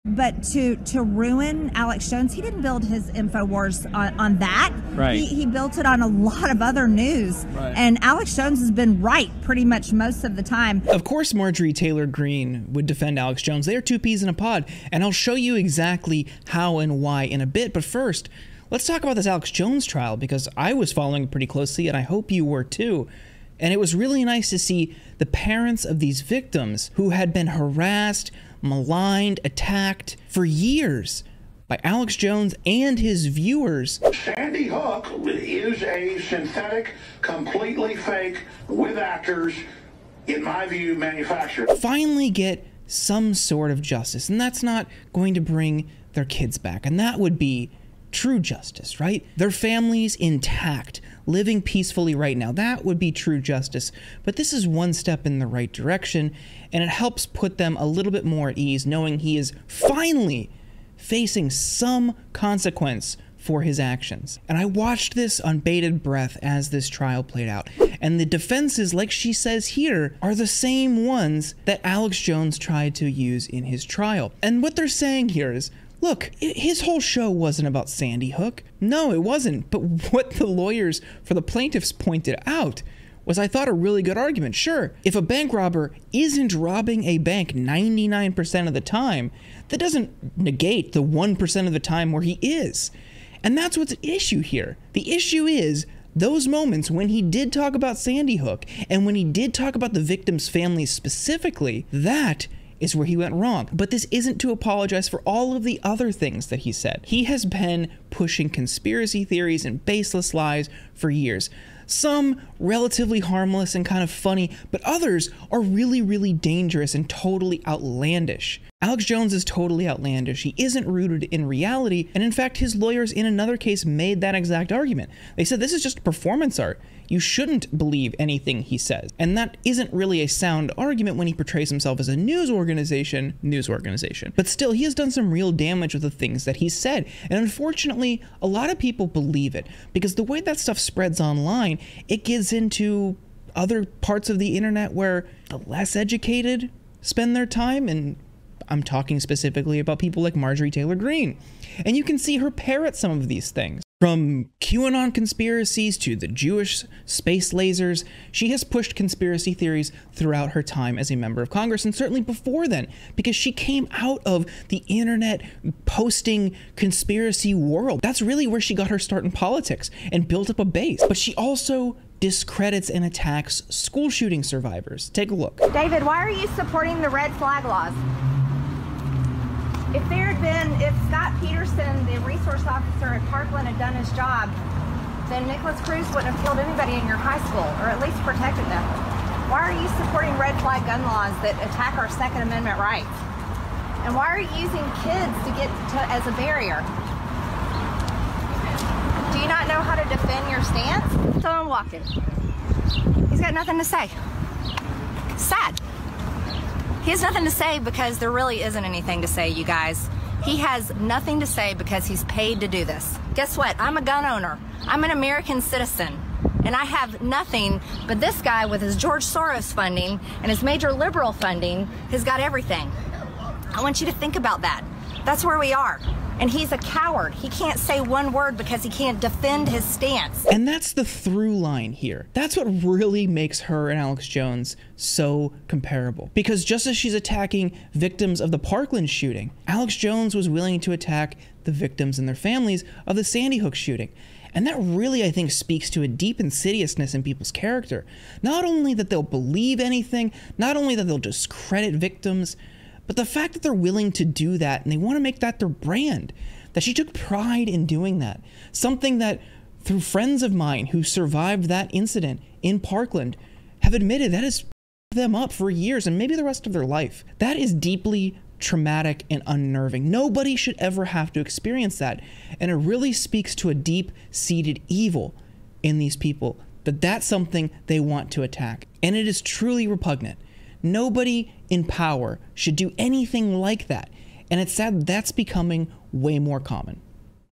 But to ruin Alex Jones, he didn't build his InfoWars on that. Right. He built it on a lot of other news. Right. And Alex Jones has been right pretty much most of the time. Of course, Marjorie Taylor Greene would defend Alex Jones. They are two peas in a pod. And I'll show you exactly how and why in a bit. But first, let's talk about this Alex Jones trial, because I was following it pretty closely, and I hope you were too. And it was really nice to see the parents of these victims who had been harassed, maligned, attacked for years by Alex Jones and his viewers. Sandy Hook is a synthetic, completely fake, with actors, in my view, manufactured. Finally get some sort of justice, and that's not going to bring their kids back, and that would be true justice, right? Their families intact, living peacefully right now. That would be true justice. But this is one step in the right direction, and it helps put them a little bit more at ease knowing he is finally facing some consequence for his actions. And I watched this on bated breath as this trial played out. And the defenses, like she says here, are the same ones that Alex Jones tried to use in his trial. And what they're saying here is, look, his whole show wasn't about Sandy Hook. No, it wasn't. But what the lawyers for the plaintiffs pointed out was, I thought, a really good argument. Sure, if a bank robber isn't robbing a bank 99% of the time, that doesn't negate the 1% of the time where he is. And that's what's at issue here. The issue is those moments when he did talk about Sandy Hook and when he did talk about the victims' families specifically, that is where he went wrong. But this isn't to apologize for all of the other things that he said. He has been pushing conspiracy theories and baseless lies for years. Some relatively harmless and kind of funny, but others are really, really dangerous and totally outlandish. Alex Jones is totally outlandish. He isn't rooted in reality, and in fact, his lawyers in another case made that exact argument. They said this is just performance art. You shouldn't believe anything he says. And that isn't really a sound argument when he portrays himself as a news organization. But still, he has done some real damage with the things that he said. And unfortunately, a lot of people believe it, because the way that stuff spreads online, it gets into other parts of the internet where the less educated spend their time, and I'm talking specifically about people like Marjorie Taylor Greene. And you can see her parrot some of these things. From QAnon conspiracies to the Jewish space lasers, she has pushed conspiracy theories throughout her time as a member of Congress, and certainly before then, because she came out of the internet posting conspiracy world. That's really where she got her start in politics and built up a base. But she also discredits and attacks school shooting survivors. Take a look. David, why are you supporting the red flag laws? If Scott Peterson, the resource officer at Parkland, had done his job, then Nicholas Cruz wouldn't have killed anybody in your high school, or at least protected them. Why are you supporting red flag gun laws that attack our Second Amendment rights? And why are you using kids as a barrier? Do you not know how to defend your stance? So I'm walking. He's got nothing to say. Sad. He has nothing to say because there really isn't anything to say, you guys. He has nothing to say because he's paid to do this. Guess what? I'm a gun owner. I'm an American citizen. And I have nothing, but this guy with his George Soros funding and his major liberal funding has got everything. I want you to think about that. That's where we are. And he's a coward. He can't say one word because he can't defend his stance. And that's the through line here. That's what really makes her and Alex Jones so comparable. Because just as she's attacking victims of the Parkland shooting, Alex Jones was willing to attack the victims and their families of the Sandy Hook shooting. And that really, I think, speaks to a deep insidiousness in people's character. Not only that they'll believe anything, not only that they'll discredit victims, but the fact that they're willing to do that and they want to make that their brand, that she took pride in doing that. Something that, through friends of mine who survived that incident in Parkland, have admitted that has them up for years and maybe the rest of their life. That is deeply traumatic and unnerving. Nobody should ever have to experience that. And it really speaks to a deep-seated evil in these people, that that's something they want to attack. And it is truly repugnant. Nobody in power should do anything like that. And it's sad that's becoming way more common.